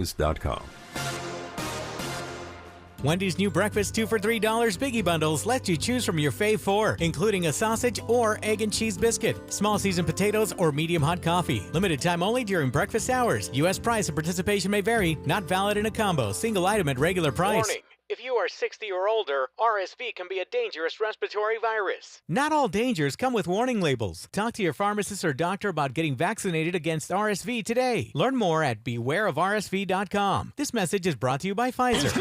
News.com. Wendy's new breakfast 2 for $3 Biggie Bundles lets you choose from your fave 4, including a sausage or egg and cheese biscuit, small seasoned potatoes, or medium hot coffee. Limited time only during breakfast hours. U.S. price and participation may vary. Not valid in a combo. Single item at regular price. Warning. If you are 60 or older, RSV can be a dangerous respiratory virus. Not all dangers come with warning labels. Talk to your pharmacist or doctor about getting vaccinated against RSV today. Learn more at bewareofrsv.com. This message is brought to you by Pfizer.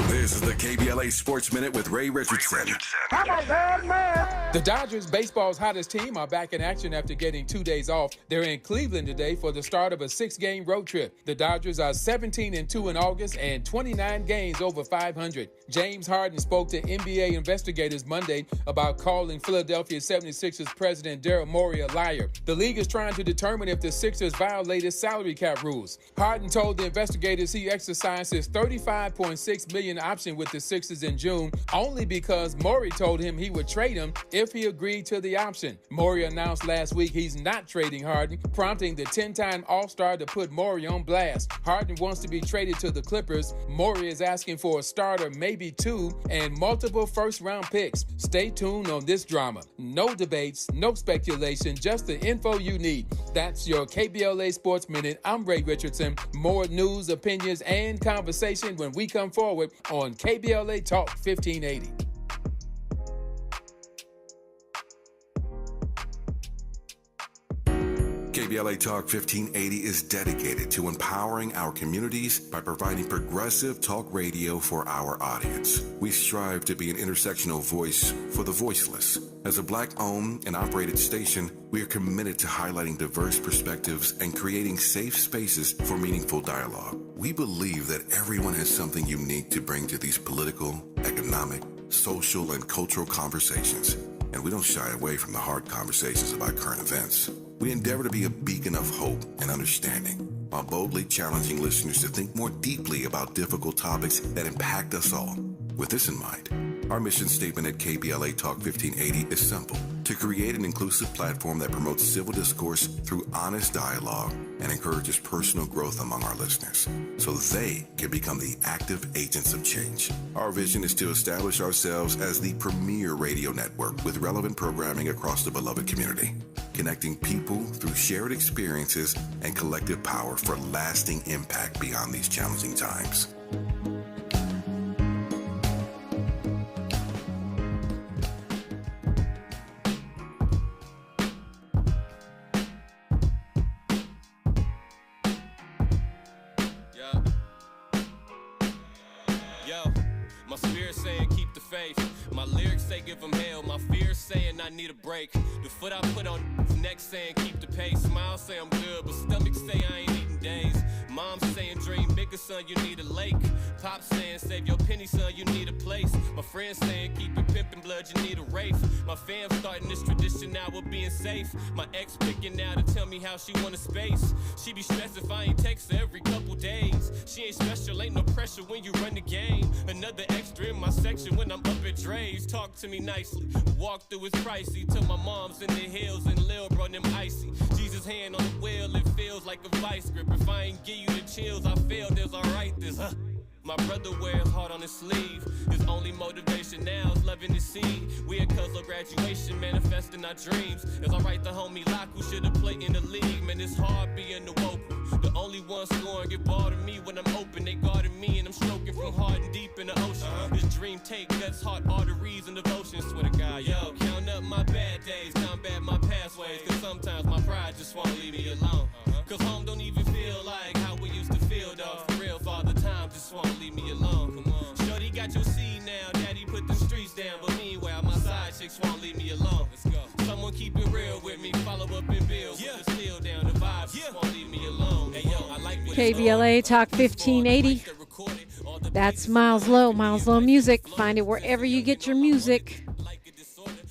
This is the KBLA Sports Minute with Ray Richardson. I'm a bad man. The Dodgers, baseball's hottest team, are back in action after getting 2 days off. They're in Cleveland today for the start of a 6-game road trip. The Dodgers are 17-2 in August and 29 games over 500. James Harden spoke to NBA investigators Monday about calling Philadelphia 76ers president Daryl Morey a liar. The league is trying to determine if the Sixers violated salary cap rules. Harden told the investigators he exercised his $35.6 million option with the Sixers in June only because Morey told him he would trade him if he agreed to the option. Morey announced last week he's not trading Harden, prompting the 10-time All-Star to put Morey on blast. Harden wants to be traded to the Clippers. Morey is asking for a starter, maybe 2, and multiple first-round picks. Stay tuned on this drama. No debates, no speculation, just the info you need. That's your KBLA Sports Minute. I'm Ray Richardson. More news, opinions, and conversation when we come forward on KBLA Talk 1580. KBLA Talk 1580 is dedicated to empowering our communities by providing progressive talk radio for our audience. We strive to be an intersectional voice for the voiceless. As a Black-owned and operated station, we are committed to highlighting diverse perspectives and creating safe spaces for meaningful dialogue. We believe that everyone has something unique to bring to these political, economic, social, and cultural conversations, and we don't shy away from the hard conversations about current events. We endeavor to be a beacon of hope and understanding, while boldly challenging listeners to think more deeply about difficult topics that impact us all. With this in mind, our mission statement at KBLA Talk 1580 is simple: to create an inclusive platform that promotes civil discourse through honest dialogue and encourages personal growth among our listeners, so they can become the active agents of change. Our vision is to establish ourselves as the premier radio network with relevant programming across the beloved community, connecting people through shared experiences and collective power for lasting impact beyond these challenging times. My spirit saying keep the faith. My lyrics say give them hell. My fears saying I need a break. The foot I put on neck saying keep the pace. Smile say I'm good, but stomach say I ain't eating days. Mom saying dream bigger, son, you need a lake. Pop saying save your penny, son, you need a place. My friends saying keep it pimpin' blood, you need a race. My fam starting this tradition now of being safe. My ex picking now to tell me how she want a space. She be stressed if I ain't text her every couple days. She ain't special, ain't no pressure when you run the game. Another extra in my section when I'm up at Dre's. Talk to me nicely, walk through is pricey. Till my mom's in the hills and Lil bro them icy. Jesus hand on the wheel, it feels like a vice grip. If I ain't give you the chills, I feel there's alright this, My brother wears heart on his sleeve. His only motivation now is loving the scene. We at Cuzzo graduation, manifesting our dreams. As I write the homie Lock, who should've played in the league. Man, it's hard being the woke. The only one scoring get ball to me when I'm open. They guarded me and I'm stroking from hard and deep in the ocean. This dream take guts, heart, arteries, and devotion. Swear to God, yo, count up my bad days, combat my past ways. Cause sometimes my pride just won't leave me alone. Cause home don't even feel like how we used to feel, dog. For real, Father Time just won't leave me alone. Come on. Shorty got your seed now, Daddy put the streets down. But meanwhile, my side chicks won't leave me alone. Let's go. Someone keep it real with me, follow up and build. Yeah. Put the steel down, the vibes just won't leave me alone. Hey, yo, I like KBLA Talk 1580. That's Miles Lowe, Miles Lowe Music. Find it wherever you get your music.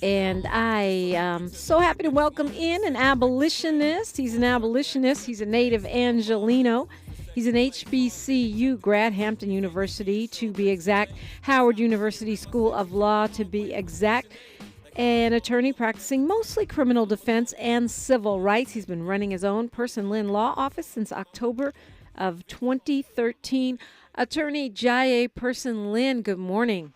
And I am so happy to welcome in an abolitionist. He's an abolitionist. He's a native Angelino. He's an HBCU grad, Hampton University to be exact, Howard University School of Law to be exact, an attorney practicing mostly criminal defense and civil rights. He's been running his own Person Lynne law office since October of 2013. Attorney Jaaye Person Lynne, good morning.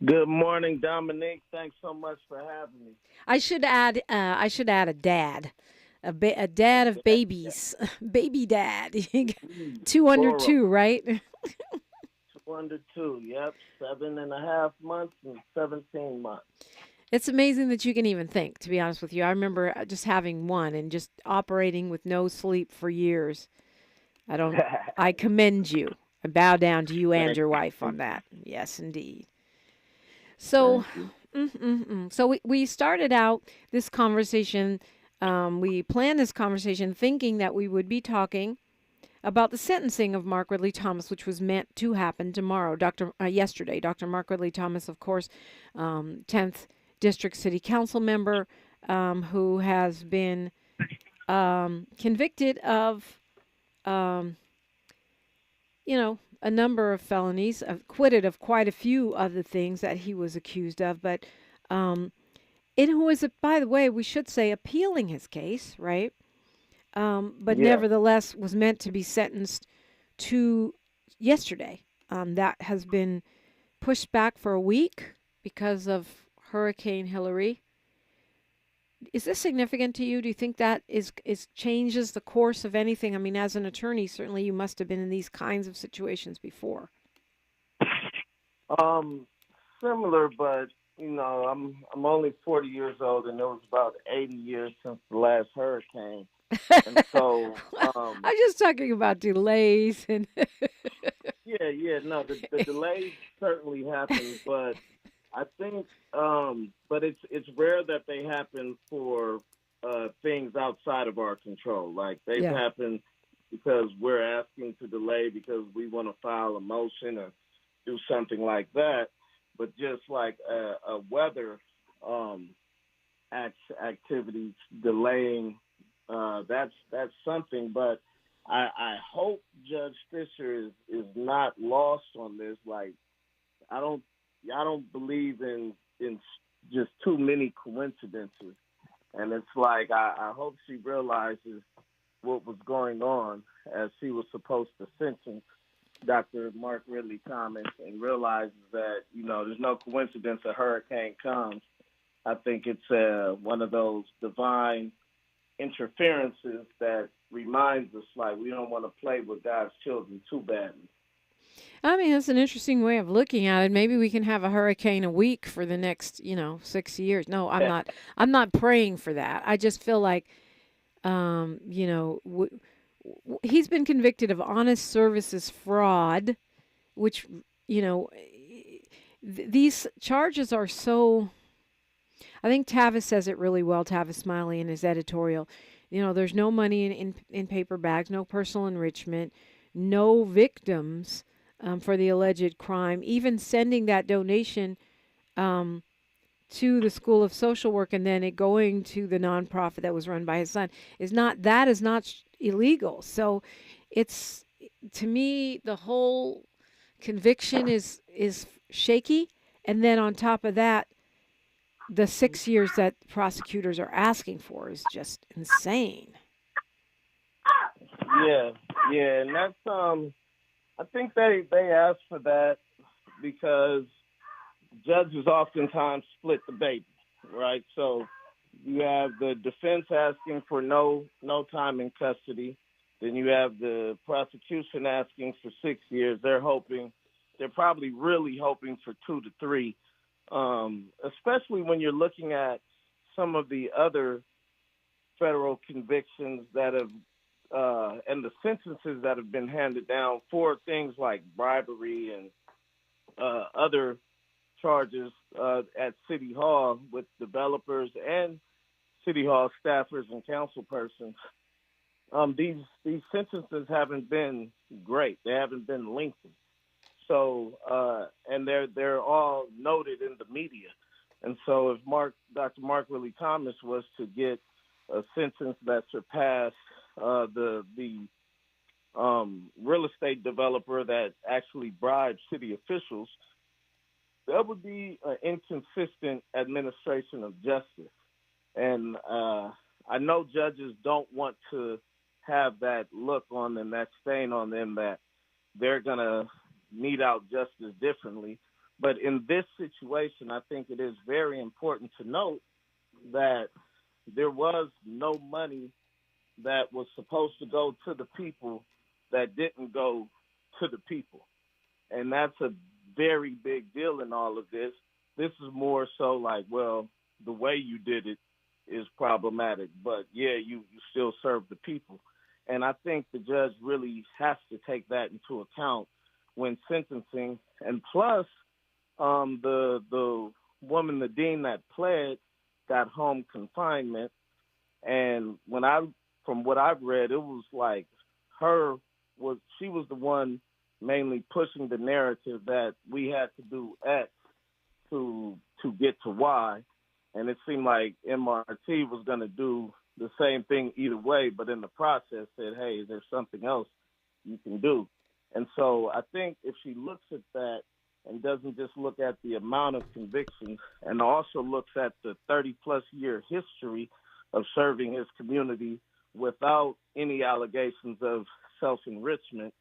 Good morning, Dominique. Thanks so much for having me. I should add a dad. A dad of babies, baby dad. 2 under 2, right? 2 under 2, yep. 7.5 months and 17 months. It's amazing that you can even think, to be honest with you. I remember just having one and just operating with no sleep for years. I commend you. I bow down to you and your wife on that. Yes, indeed. So, so we started out this conversation. We planned this conversation thinking that we would be talking about the sentencing of Mark Ridley Thomas, which was meant to happen tomorrow. Yesterday, Dr. Mark Ridley Thomas, of course, 10th District City Council member, who has been convicted of, a number of felonies, acquitted of quite a few of the things that he was accused of, but and who is, by the way, we should say, appealing his case, right? But nevertheless was meant to be sentenced to yesterday. That has been pushed back for a week because of Hurricane Hillary. Is this significant to you? Do you think that is changes the course of anything? I mean, as an attorney, certainly you must have been in these kinds of situations before. Similar, but I'm only 40 years old, and it was about 80 years since the last hurricane. And so I'm just talking about delays and the delays certainly happen, but I think but it's rare that they happen for things outside of our control. Like they've happened because we're asking to delay because we want to file a motion or do something like that. But just like a weather activities delaying, that's something. But I hope Judge Fisher is not lost on this. Like I don't believe in just too many coincidences, and it's like I hope she realizes what was going on as she was supposed to sentence Dr. Mark Ridley Thomas, and realizes that there's no coincidence a hurricane comes. I think it's one of those divine interferences that reminds us like we don't want to play with God's children too badly. I mean, that's an interesting way of looking at it. Maybe we can have a hurricane a week for the next, 6 years. No, I'm not. I'm not praying for that. I just feel like, he's been convicted of honest services fraud, which, these charges are so. I think Tavis says it really well. Tavis Smiley in his editorial. There's no money in paper bags, no personal enrichment, no victims. For the alleged crime, even sending that donation to the School of Social Work and then it going to the nonprofit that was run by his son is not illegal. So it's, to me, the whole conviction is shaky. And then on top of that, the 6 years that prosecutors are asking for is just insane. Yeah, and that's I think they asked for that because judges oftentimes split the baby, right? So you have the defense asking for no time in custody. Then you have the prosecution asking for 6 years. They're probably really hoping for 2 to 3, especially when you're looking at some of the other federal convictions that have and the sentences that have been handed down for things like bribery and other charges at City Hall with developers and City Hall staffers and council persons. These sentences haven't been great. They haven't been lengthy. So and they're all noted in the media. And so if Dr. Mark Ridley Thomas was to get a sentence that surpassed the real estate developer that actually bribed city officials, that would be an inconsistent administration of justice. And I know judges don't want to have that look on them, that stain on them, that they're going to mete out justice differently. But in this situation, I think it is very important to note that there was no money that was supposed to go to the people that didn't go to the people. And that's a very big deal in all of this. This is more so like, well, the way you did it is problematic, but yeah, you still serve the people. And I think the judge really has to take that into account when sentencing. And plus, the woman, the dean that pled, got home confinement. And from what I've read, it was like she was the one mainly pushing the narrative that we had to do X to get to Y. And it seemed like MRT was going to do the same thing either way, but in the process said, hey, there's something else you can do. And so I think if she looks at that and doesn't just look at the amount of convictions and also looks at the 30-plus year history of serving his community without any allegations of self-enrichment,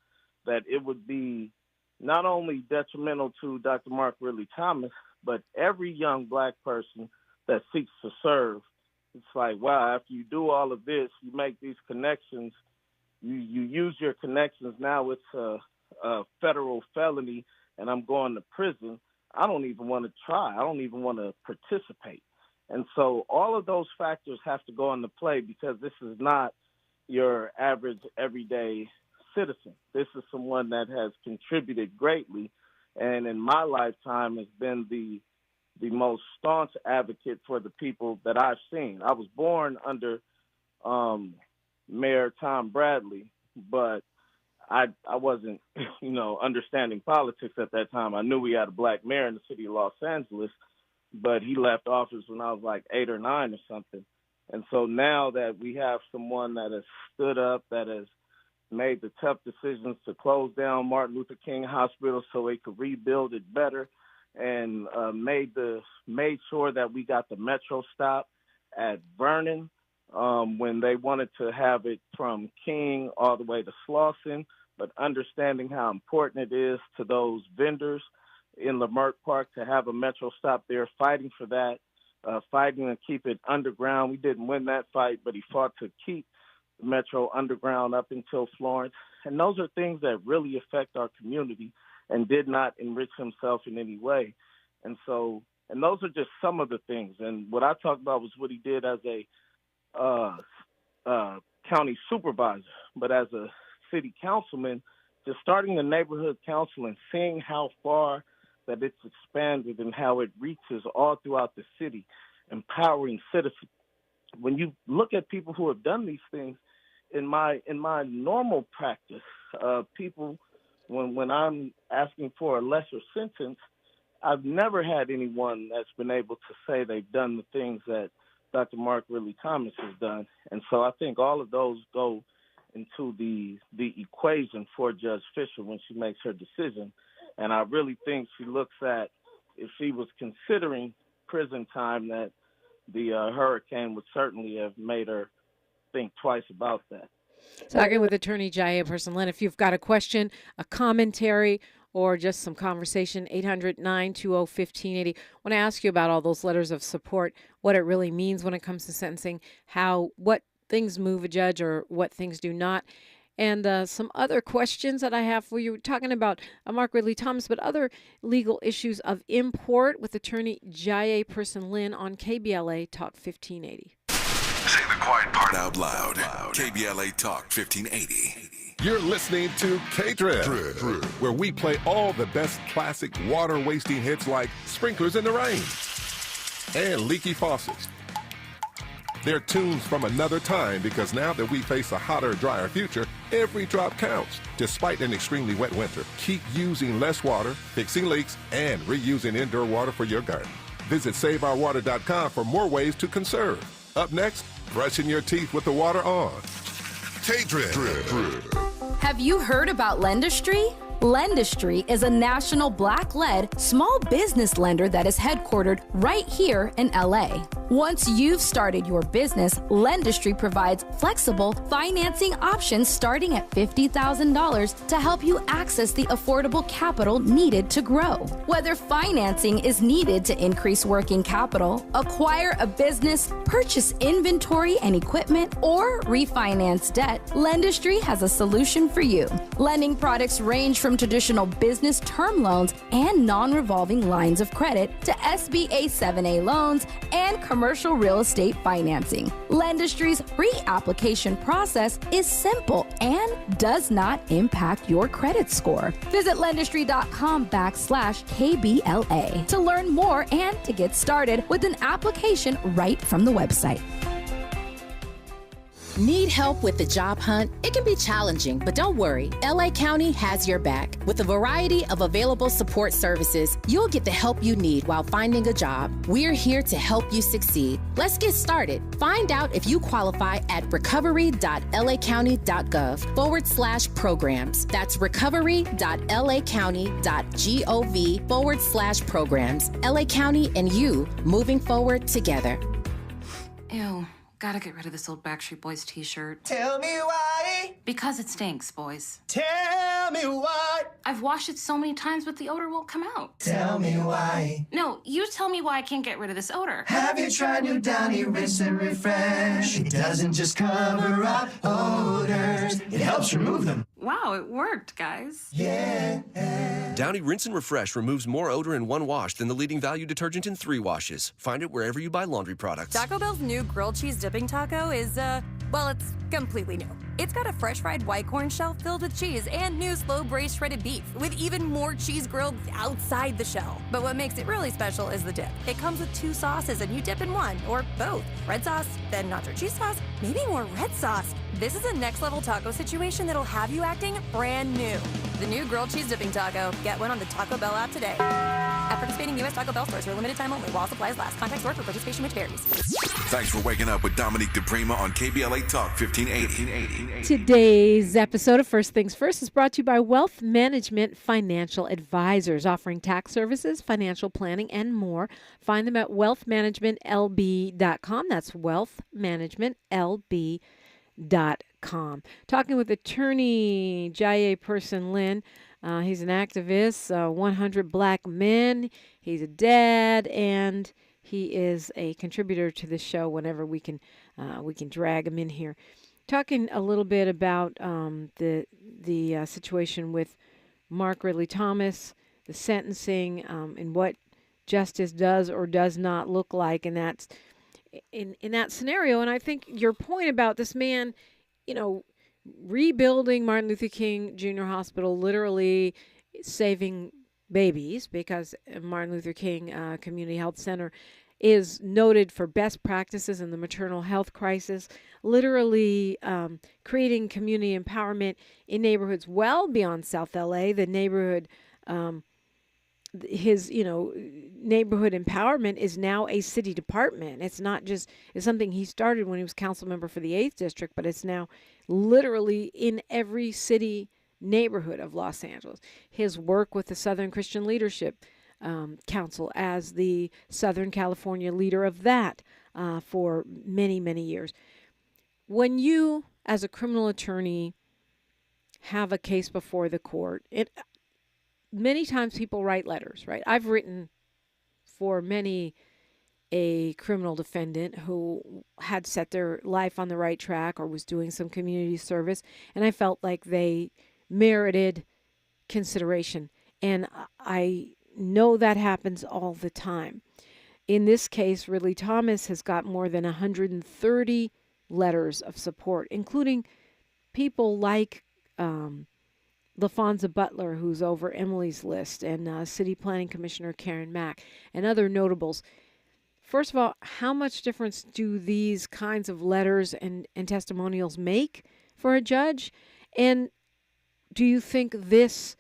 that it would be not only detrimental to Dr. Mark Ridley Thomas, but every young black person that seeks to serve. It's like, wow, after you do all of this, you make these connections, you use your connections, now it's a federal felony and I'm going to prison. I don't even want to try. I don't even want to participate. And so all of those factors have to go into play because this is not your average everyday citizen. This is someone that has contributed greatly and in my lifetime has been the most staunch advocate for the people that I've seen. I was born under Mayor Tom Bradley, but I wasn't, understanding politics at that time. I knew we had a black mayor in the city of Los Angeles, but he left office when I was like 8 or 9 or something. And so now that we have someone that has stood up, that has made the tough decisions to close down Martin Luther King Hospital so they could rebuild it better, and made sure that we got the Metro stop at Vernon when they wanted to have it from King all the way to Slauson, but understanding how important it is to those vendors in Leimert Park to have a Metro stop there, fighting for that, fighting to keep it underground. We didn't win that fight, but he fought to keep the Metro underground up until Florence. And those are things that really affect our community and did not enrich himself in any way. And those are just some of the things. And what I talked about was what he did as a county supervisor, but as a city councilman, just starting the neighborhood council and seeing how far that it's expanded and how it reaches all throughout the city, empowering citizens. When you look at people who have done these things, in my normal practice, people, when I'm asking for a lesser sentence, I've never had anyone that's been able to say they've done the things that Dr. Mark Ridley Thomas has done. And so I think all of those go into the equation for Judge Fisher when she makes her decision. And I really think she looks at, if she was considering prison time, that the hurricane would certainly have made her think twice about that. Talking with attorney Jaaye Person Lynne. If you've got a question, a commentary, or just some conversation, 800-920-1580. I want to ask you about all those letters of support, what it really means when it comes to sentencing, what things move a judge or what things do not. And some other questions that I have for you. We're talking about Mark Ridley Thomas, but other legal issues of import with attorney Jaaye Person Lynne on KBLA Talk 1580. Say the quiet part out loud. KBLA Talk 1580. You're listening to K-Drip, where we play all the best classic water-wasting hits like Sprinklers in the Rain and Leaky Faucets. They're tunes from another time because now that we face a hotter, drier future, every drop counts. Despite an extremely wet winter, keep using less water, fixing leaks, and reusing indoor water for your garden. Visit SaveOurWater.com for more ways to conserve. Up next, brushing your teeth with the water on. K-Drip. Have you heard about Lendustry? Lendistry is a national Black-led small business lender that is headquartered right here in LA. Once you've started your business, Lendistry provides flexible financing options starting at $50,000 to help you access the affordable capital needed to grow. Whether financing is needed to increase working capital, acquire a business, purchase inventory and equipment, or refinance debt, Lendistry has a solution for you. Lending products range from traditional business term loans and non-revolving lines of credit to SBA 7A loans and commercial real estate financing. Lendistry's pre-application process is simple and does not impact your credit score. Visit lendistry.com/KBLA to learn more and to get started with an application right from the website. Need help with the job hunt? It can be challenging, but don't worry. LA County has your back. With a variety of available support services, you'll get the help you need while finding a job. We're here to help you succeed. Let's get started. Find out if you qualify at recovery.lacounty.gov/programs. That's recovery.lacounty.gov/programs. LA County and you moving forward together. Ew. Gotta get rid of this old Backstreet Boys t-shirt. Tell me why. Because it stinks, boys. Tell me why. I've washed it so many times, but the odor won't come out. Tell me why. No, you tell me why I can't get rid of this odor. Have you tried new Downy Rinse and Refresh? It doesn't just cover up odors, it helps remove them. Wow, it worked, guys. Yeah. Downy Rinse and Refresh removes more odor in one wash than the leading value detergent in 3 washes. Find it wherever you buy laundry products. Taco Bell's new grilled cheese dipping taco is, it's completely new. It's got a fresh fried white corn shell filled with cheese and new slow braised shredded beef with even more cheese grilled outside the shell. But what makes it really special is the dip. It comes with 2 sauces and you dip in one or both. Red sauce, then nacho cheese sauce, maybe more red sauce. This is a next level taco situation that'll have you acting brand new. The new grilled cheese dipping taco. Get one on the Taco Bell app today. At participating U.S. Taco Bell stores for a limited time only while supplies last. Contact store for participation which varies. Thanks for waking up with Dominique DePrima on KBLA Talk 1580. Today's episode of First Things First is brought to you by Wealth Management Financial Advisors, offering tax services, financial planning, and more. Find them at wealthmanagementlb.com. That's wealthmanagementlb.com. Talking with attorney Jaaye Person Lynne. He's an activist, 100 Black Men. He's a dad, and he is a contributor to the show whenever we can drag him in here. Talking a little bit about the situation with Mark Ridley Thomas, the sentencing, and what justice does or does not look like, and that's in that scenario. And I think your point about this man, rebuilding Martin Luther King Jr. Hospital, literally saving babies, because Martin Luther King Community Health Center is noted for best practices in the maternal health crisis, literally creating community empowerment in neighborhoods well beyond South LA. The neighborhood, his neighborhood empowerment is now a city department. It's not just, it's something he started when he was council member for the 8th District, but it's now literally in every city neighborhood of Los Angeles. His work with the Southern Christian Leadership Council as the Southern California leader of that for many, many years. When you, as a criminal attorney, have a case before the court, many times people write letters, right? I've written for many a criminal defendant who had set their life on the right track or was doing some community service, and I felt like they merited consideration. And I know that happens all the time. In this case, Ridley Thomas has got more than 130 letters of support, including people like LaFonza Butler, who's over Emily's List, and City Planning Commissioner Karen Mack, and other notables. First of all, how much difference do these kinds of letters and testimonials make for a judge? And do you think this,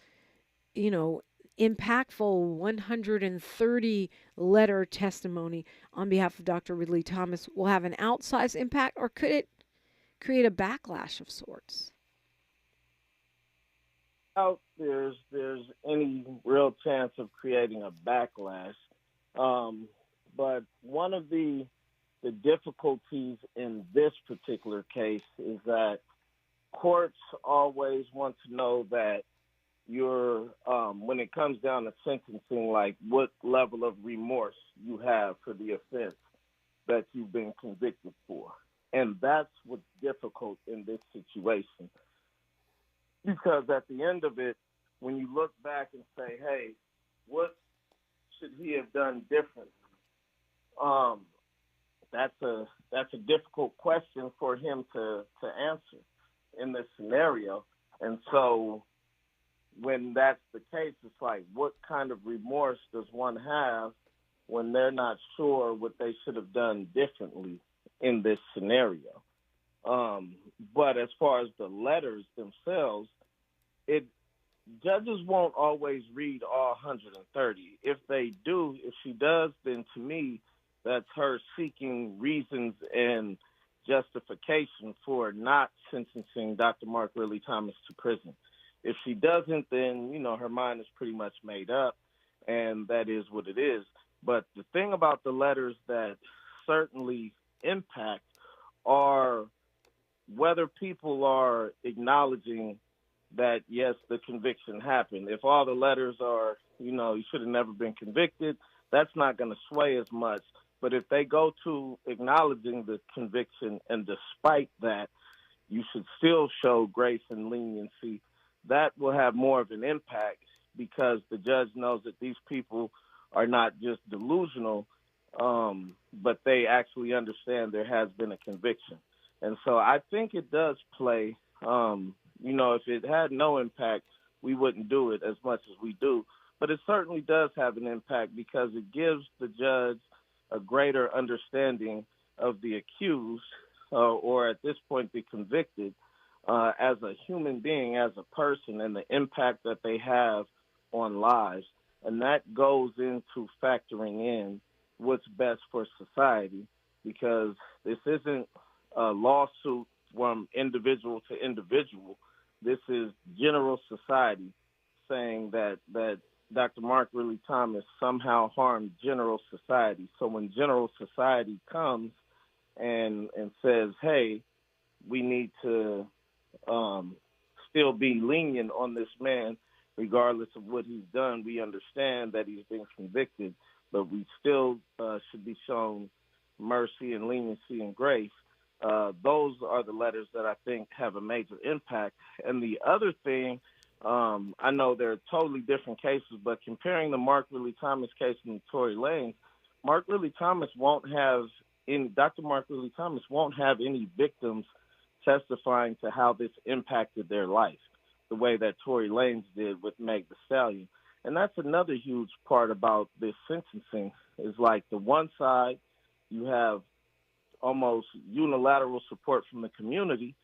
impactful 130 letter testimony on behalf of Dr. Ridley Thomas will have an outsized impact, or could it create a backlash of sorts? there's any real chance of creating a backlash. But one of the difficulties in this particular case is that courts always want to know that when it comes down to sentencing, like what level of remorse you have for the offense that you've been convicted for. And that's what's difficult in this situation. Because at the end of it, when you look back and say, hey, what should he have done differently? That's a difficult question for him to answer in this scenario. And so when that's the case, it's like, what kind of remorse does one have when they're not sure what they should have done differently in this scenario? But as far as the letters themselves, judges won't always read all 130. If they do, if she does, then to me, that's her seeking reasons and justification for not sentencing Dr. Mark Ridley Thomas to prison. If she doesn't, then, her mind is pretty much made up, and that is what it is. But the thing about the letters that certainly impact are whether people are acknowledging that, yes, the conviction happened. If all the letters are, you should have never been convicted, that's not going to sway as much. But if they go to acknowledging the conviction and despite that, you should still show grace and leniency, that will have more of an impact because the judge knows that these people are not just delusional, but they actually understand there has been a conviction. And so I think it does play. If it had no impact, we wouldn't do it as much as we do. But it certainly does have an impact because it gives the judge a greater understanding of the accused, or at this point the convicted, as a human being, as a person, and the impact that they have on lives. And that goes into factoring in what's best for society, because this isn't a lawsuit from individual to individual. This is general society saying that Dr. Mark Ridley Thomas somehow harmed general society. So when general society comes and says, hey, we need to still be lenient on this man, regardless of what he's done, we understand that he's been convicted, but we still should be shown mercy and leniency and grace. Those are the letters that I think have a major impact. And the other thing, I know they're totally different cases, but comparing the Mark Ridley Thomas case and the Tory Lanez, Dr. Mark Ridley Thomas won't have any victims testifying to how this impacted their life, the way that Tory Lanez did with Meg Thee Stallion. And that's another huge part about this sentencing is like the one side, you have almost unilateral support from the community,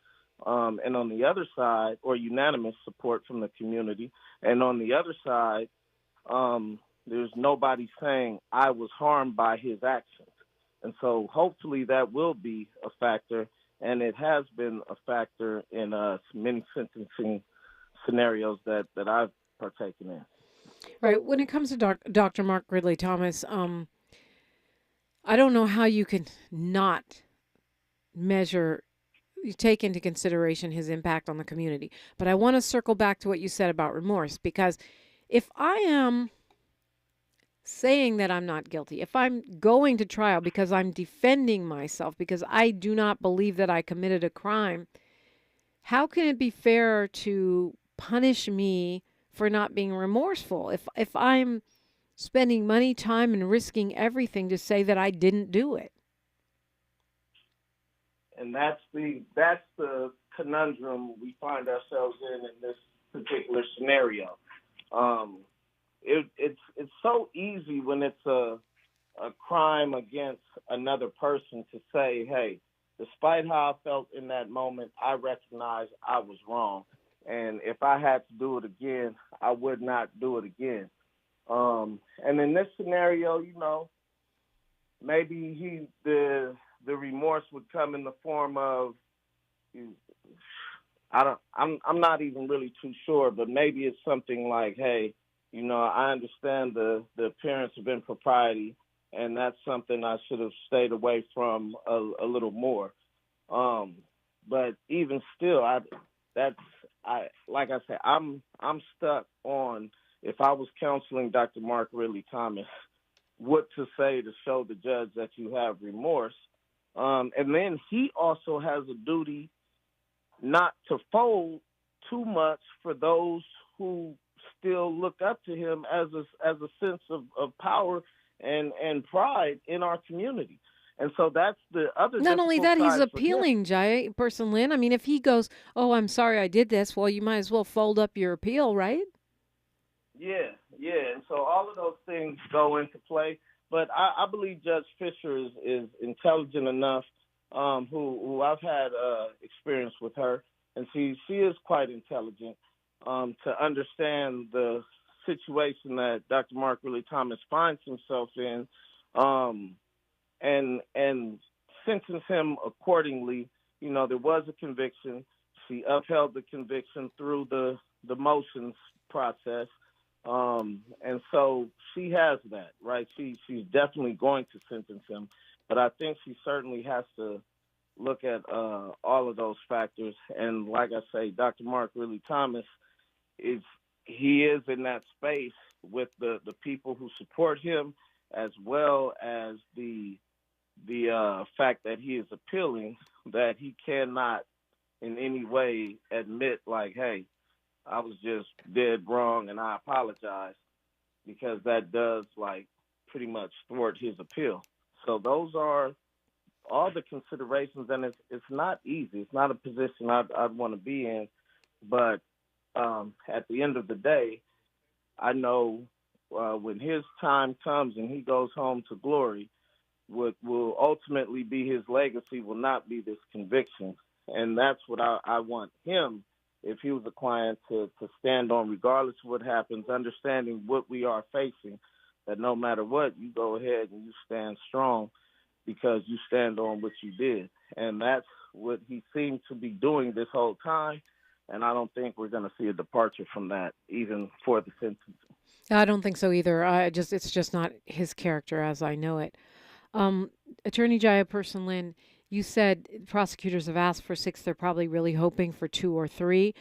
and on the other side, or unanimous support from the community, and on the other side, there's nobody saying I was harmed by his actions. And so hopefully that will be a factor, and it has been a factor in many sentencing scenarios that I've partaken in. Right. When it comes to Dr. Mark Ridley Thomas, I don't know how you can not take into consideration his impact on the community. But I want to circle back to what you said about remorse, because if I am saying that I'm not guilty, if I'm going to trial because I'm defending myself, because I do not believe that I committed a crime, how can it be fair to punish me for not being remorseful? If I'm spending money, time, and risking everything to say that I didn't do it. And that's the conundrum we find ourselves in this particular scenario. It's so easy when it's a crime against another person to say, hey, despite how I felt in that moment, I recognize I was wrong. And if I had to do it again, I would not do it again. And in this scenario, maybe the remorse would come in the form of, I'm not even really too sure, but maybe it's something like, hey, I understand the appearance of impropriety, and that's something I should have stayed away from a little more. But even still, like I said, I'm stuck on, if I was counseling Dr. Mark Ridley Thomas, what to say to show the judge that you have remorse. And then he also has a duty not to fold too much for those who still look up to him as a sense of power and pride in our community. And so that's the other. Not only that, he's appealing, Jaaye Person Lynne. I mean, if he goes, "Oh, I'm sorry, I did this," well, you might as well fold up your appeal, right? Yeah. And so all of those things go into play. But I believe Judge Fisher is intelligent enough, who I've had experience with her, and she is quite intelligent to understand the situation that Dr. Mark Ridley Thomas finds himself in, and sentence him accordingly. There was a conviction. She upheld the conviction through the motions process. And so she has that, right? She's definitely going to sentence him, but I think she certainly has to look at all of those factors. And like I say, Dr. Mark Ridley Thomas is in that space with the people who support him, as well as the fact that he is appealing, that he cannot in any way admit like, hey, I was just dead wrong and I apologize, because that does pretty much thwart his appeal. So those are all the considerations, and it's not easy. It's not a position I'd want to be in, but at the end of the day, I know when his time comes and he goes home to glory, what will ultimately be his legacy will not be this conviction. And that's what I want him, if he was a client, to stand on, regardless of what happens, understanding what we are facing, that no matter what, you go ahead and you stand strong because you stand on what you did. And that's what he seemed to be doing this whole time. And I don't think we're going to see a departure from that, even for the sentencing. I don't think so either. It's just not his character as I know it. Attorney Jaaye Person Lynne, you said prosecutors have asked for 6. They're probably really hoping for 2 or 3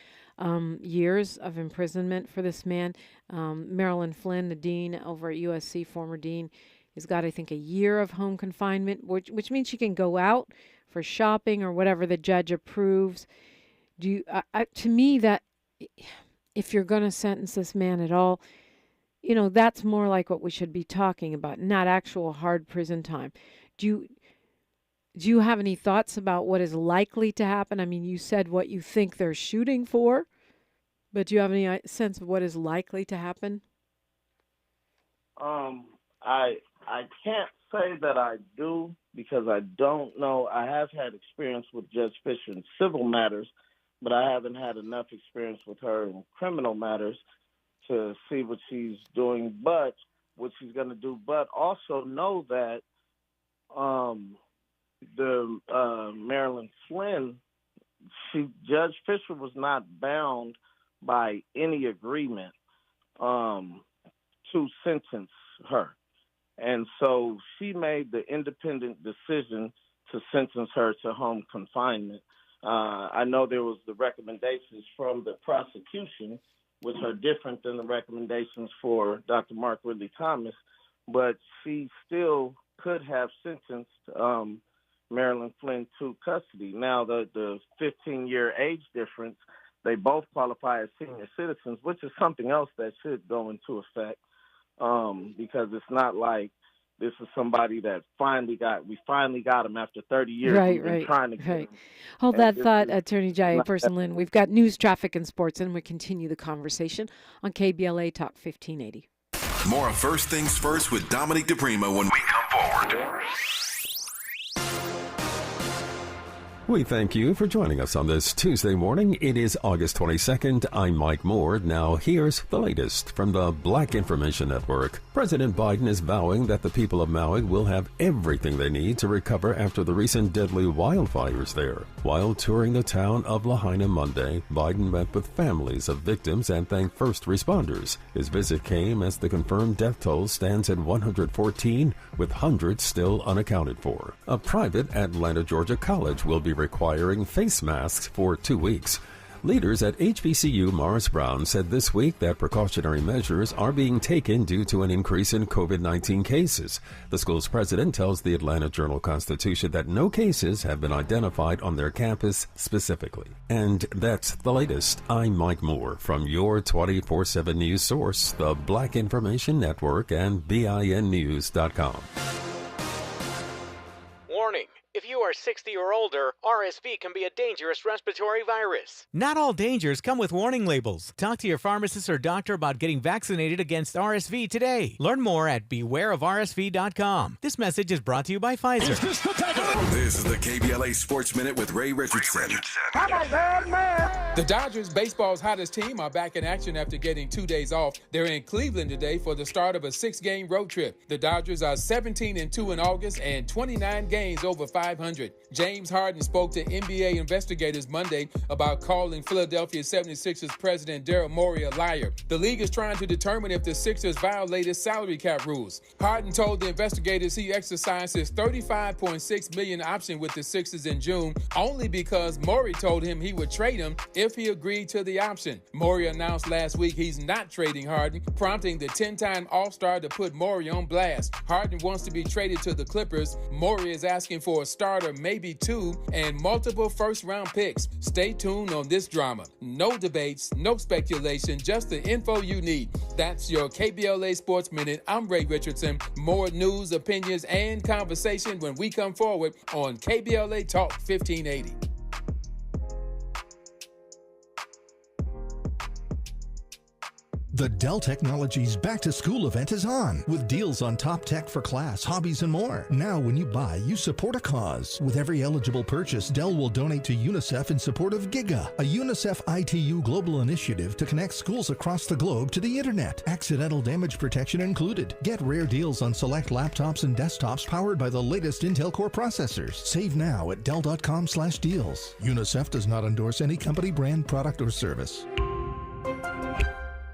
years of imprisonment for this man. Marilyn Flynn, the dean over at USC, former dean, has got, I think, a year of home confinement, which means she can go out for shopping or whatever the judge approves. To me, that if you're going to sentence this man at all, that's more like what we should be talking about, not actual hard prison time. Do you have any thoughts about what is likely to happen? I mean, you said what you think they're shooting for, but do you have any sense of what is likely to happen? I can't say that I do, because I don't know. I have had experience with Judge Fisher in civil matters, but I haven't had enough experience with her in criminal matters to see what she's doing, but what she's going to do. But also know that Marilyn Flynn, Judge Fisher was not bound by any agreement to sentence her. And so she made the independent decision to sentence her to home confinement. I know there was the recommendations from the prosecution, which are different than the recommendations for Dr. Mark Ridley Thomas, but she still could have sentenced Marilyn Flynn to custody. Now, the 15-year age difference, they both qualify as senior citizens, which is something else that should go into effect, because it's not like this is somebody that we finally got him after 30 years. Right. Trying to get him. Hold that thought, Attorney Jaaye Person Lynne. We've got news, traffic, and sports, and we continue the conversation on KBLA Talk 1580. More of First Things First with Dominique DePrimo when we come forward. We thank you for joining us on this Tuesday morning. It is August 22nd. I'm Mike Moore. Now here's the latest from the Black Information Network. President Biden is vowing that the people of Maui will have everything they need to recover after the recent deadly wildfires there. While touring the town of Lahaina Monday, Biden met with families of victims and thanked first responders. His visit came as the confirmed death toll stands at 114, with hundreds still unaccounted for. A private Atlanta, Georgia college will be requiring face masks for 2 weeks. Leaders at HBCU Morris Brown said this week that precautionary measures are being taken due to an increase in COVID-19 cases. The school's president tells the Atlanta Journal-Constitution that no cases have been identified on their campus specifically. And that's the latest. I'm Mike Moore from your 24/7 news source, the Black Information Network and BINnews.com. Warning. If you are 60 or older, RSV can be a dangerous respiratory virus. Not all dangers come with warning labels. Talk to your pharmacist or doctor about getting vaccinated against RSV today. Learn more at bewareofrsv.com. This message is brought to you by Pfizer. This is the KBLA Sports Minute with Ray Richardson. The Dodgers, baseball's hottest team, are back in action after getting 2 days off. They're in Cleveland today for the start of a 6-game road trip. The Dodgers are 17-2 in August and 29 games over 500. James Harden spoke to NBA investigators Monday about calling Philadelphia 76ers president Daryl Morey a liar. The league is trying to determine if the Sixers violated salary cap rules. Harden told the investigators he exercised his $35.6 million option with the Sixers in June only because Morey told him he would trade him if he agreed to the option. Morey announced last week he's not trading Harden, prompting the 10-time All-Star to put Morey on blast. Harden wants to be traded to the Clippers. Morey is asking for a starter, maybe 2, and multiple first-round picks. Stay tuned on this drama. No debates, no speculation, just the info you need. That's your KBLA Sports Minute. I'm Ray Richardson. More news, opinions, and conversation when we come forward on KBLA Talk 1580. The Dell Technologies Back to School event is on, with deals on top tech for class, hobbies, and more. Now, when you buy, you support a cause. With every eligible purchase, Dell will donate to UNICEF in support of GIGA, a UNICEF ITU global initiative to connect schools across the globe to the internet. Accidental damage protection included. Get rare deals on select laptops and desktops powered by the latest Intel Core processors. Save now at Dell.com/deals. UNICEF does not endorse any company, brand, product, or service.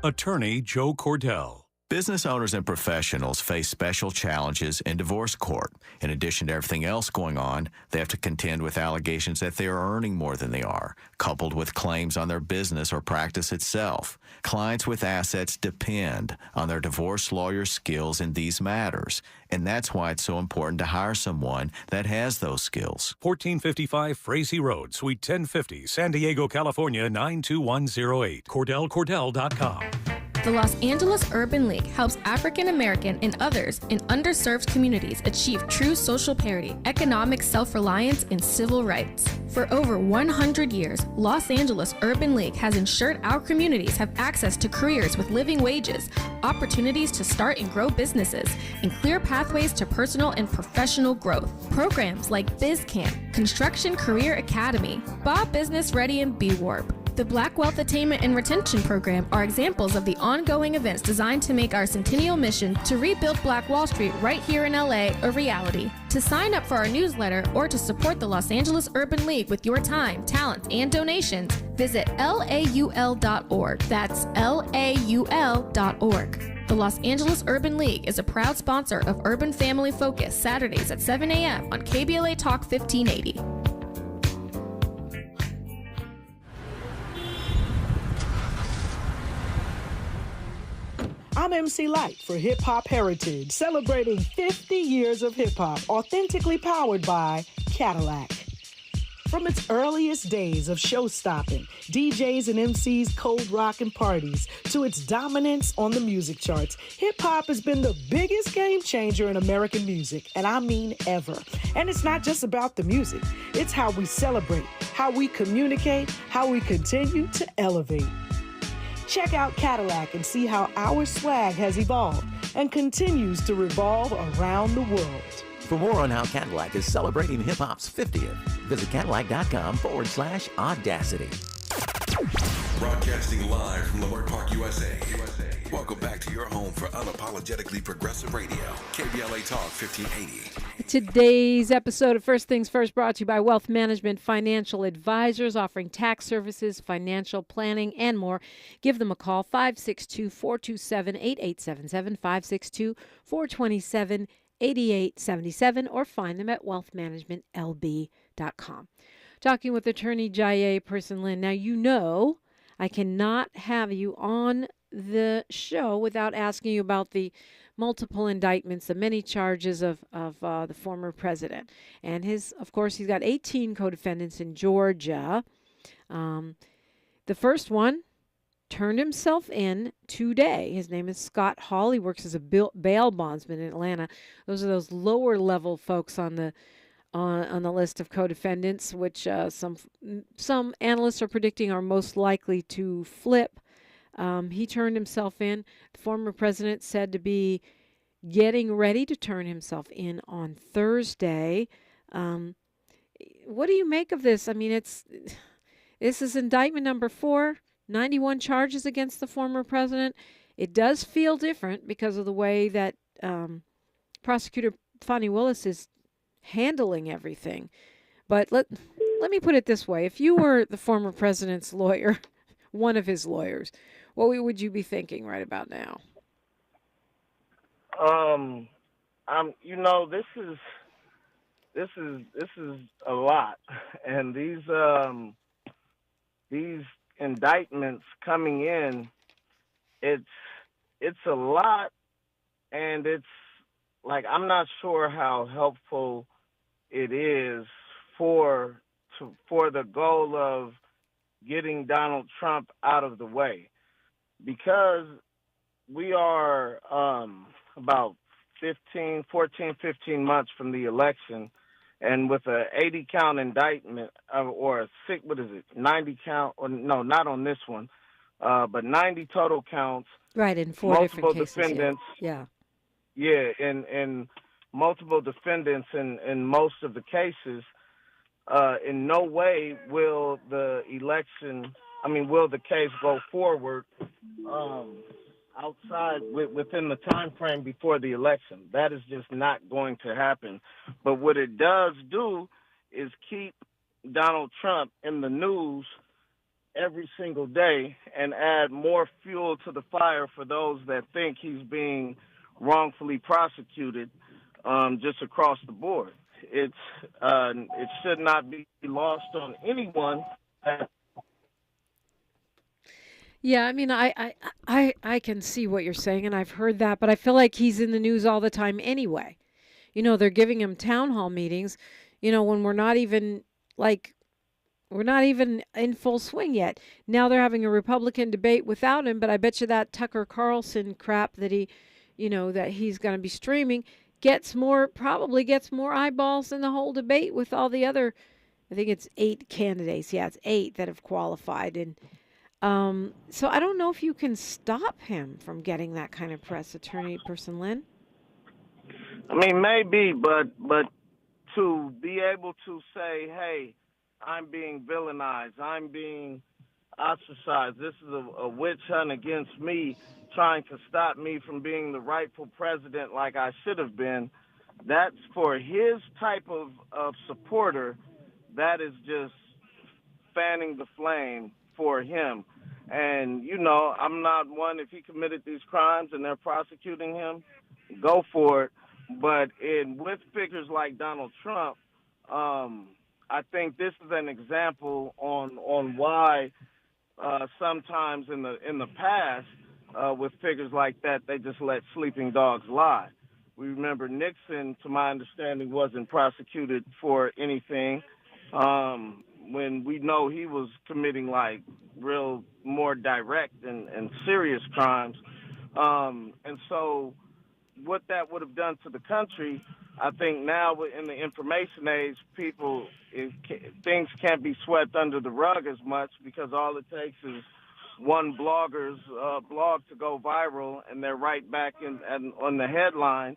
Attorney Joe Cordell. Business owners and professionals face special challenges in divorce court. In addition to everything else going on, they have to contend with allegations that they are earning more than they are, coupled with claims on their business or practice itself. Clients with assets depend on their divorce lawyer's skills in these matters, and that's why it's so important to hire someone that has those skills. 1455 Frazee Road, Suite 1050, San Diego, California, 92108. CordellCordell.com. The Los Angeles Urban League helps African American and others in underserved communities achieve true social parity, economic self-reliance, and civil rights. For over 100 years, Los Angeles Urban League has ensured our communities have access to careers with living wages, opportunities to start and grow businesses, and clear pathways to personal and professional growth. Programs like BizCamp, Construction Career Academy, Bob Business Ready, and B-Warp. The Black Wealth Attainment and Retention Program are examples of the ongoing events designed to make our centennial mission to rebuild Black Wall Street right here in LA a reality. To sign up for our newsletter or to support the Los Angeles Urban League with your time, talent, and donations, visit laul.org. That's laul.org. The Los Angeles Urban League is a proud sponsor of Urban Family Focus, Saturdays at 7 a.m. on KBLA Talk 1580. I'm MC Light for Hip Hop Heritage, celebrating 50 years of hip hop, authentically powered by Cadillac. From its earliest days of show-stopping, DJs and MCs cold rocking parties, to its dominance on the music charts, hip-hop has been the biggest game changer in American music, and I mean ever. And it's not just about the music. It's how we celebrate, how we communicate, how we continue to elevate. Check out Cadillac and see how our swag has evolved and continues to revolve around the world. For more on how Cadillac is celebrating hip-hop's 50th, visit Cadillac.com/audacity. Broadcasting live from Leimert Park, USA. Welcome back to your home for unapologetically progressive radio, KBLA Talk 1580. Today's episode of First Things First brought to you by Wealth Management Financial Advisors, offering tax services, financial planning, and more. Give them a call, 562-427-8877, 562-427-8877, or find them at wealthmanagementlb.com. Talking with attorney Jaaye Person Lynne. Now, you know I cannot have you on the show without asking you about the multiple indictments, the many charges of the former president. And of course, he's got 18 co-defendants in Georgia. The first one turned himself in today. His name is Scott Hall. He works as a bail bondsman in Atlanta. Those are those lower level folks on the list of co-defendants, which some analysts are predicting are most likely to flip. He turned himself in. The former president said to be getting ready to turn himself in on Thursday. What do you make of this? I mean, this is indictment number 4, 91 charges against the former president. It does feel different because of the way that Prosecutor Fani Willis is handling everything. But let me put it this way. If you were the former president's lawyer, one of his lawyers, what would you be thinking right about now? This is a lot, and these indictments coming in, it's a lot, and it's like I'm not sure how helpful it is for the goal of getting Donald Trump out of the way, because we are about 15 months from the election, and with a 80-count indictment, or 90 count, or no, not on this one, but 90 total counts. Right, in 4 different cases. Defendants. Yeah. Yeah, and multiple defendants in most of the cases. In no way will the case go forward outside within the time frame before the election. That is just not going to happen. But what it does do is keep Donald Trump in the news every single day and add more fuel to the fire for those that think he's being wrongfully prosecuted just across the board. It should not be lost on anyone. Yeah, I mean, I can see what you're saying, and I've heard that, but I feel like he's in the news all the time anyway. You know, they're giving him town hall meetings, when we're not even in full swing yet. Now they're having a Republican debate without him, but I bet you that Tucker Carlson crap that that he's going to be streaming probably gets more eyeballs than the whole debate with all the other, I think it's 8 candidates. Yeah, it's 8 that have qualified. And so I don't know if you can stop him from getting that kind of press, Attorney Person Lynne. I mean, maybe, but to be able to say, hey, I'm being villainized, I'm being ostracized, this is a witch hunt against me, trying to stop me from being the rightful president like I should have been, that's for his type of supporter, that is just fanning the flame for him. And, I'm not one, if he committed these crimes and they're prosecuting him, go for it. But with figures like Donald Trump, I think this is an example on why sometimes in the past, with figures like that, they just let sleeping dogs lie. We remember Nixon, to my understanding, wasn't prosecuted for anything when we know he was committing like real more direct and serious crimes. And so what that would have done to the country, I think now in the information age, things can't be swept under the rug as much, because all it takes is one blogger's blog to go viral, and they're right back on the headline.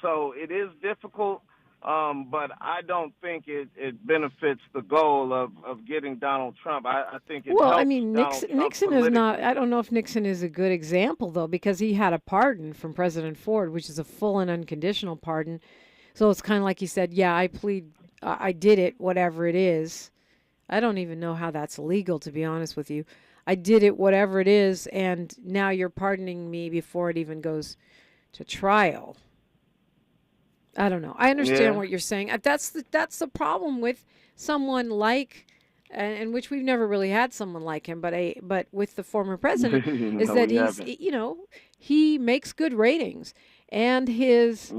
So it is difficult, but I don't think it benefits the goal of getting Donald Trump. I think it Well, helps I mean, Nixon is not. I don't know if Nixon is a good example though, because he had a pardon from President Ford, which is a full and unconditional pardon. So it's kind of like he said, "Yeah, I plead, I did it, whatever it is." I don't even know how that's legal, to be honest with you. I did it, whatever it is, and now you're pardoning me before it even goes to trial. I don't know. I understand what you're saying. That's the problem with someone like, and which we've never really had someone like him, but with the former president, is that he makes good ratings, and his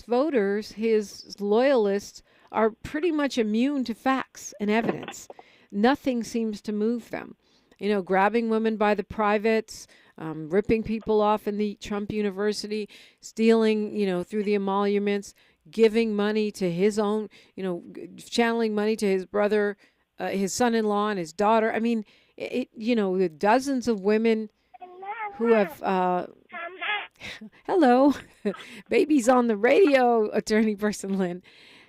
voters, his loyalists, are pretty much immune to facts and evidence. Nothing seems to move them. Grabbing women by the privates, ripping people off in the Trump University, stealing, through the emoluments, giving money to his own, channeling money to his brother, his son-in-law and his daughter. I mean, dozens of women who have, hello, babies on the radio, Attorney Person Lynne.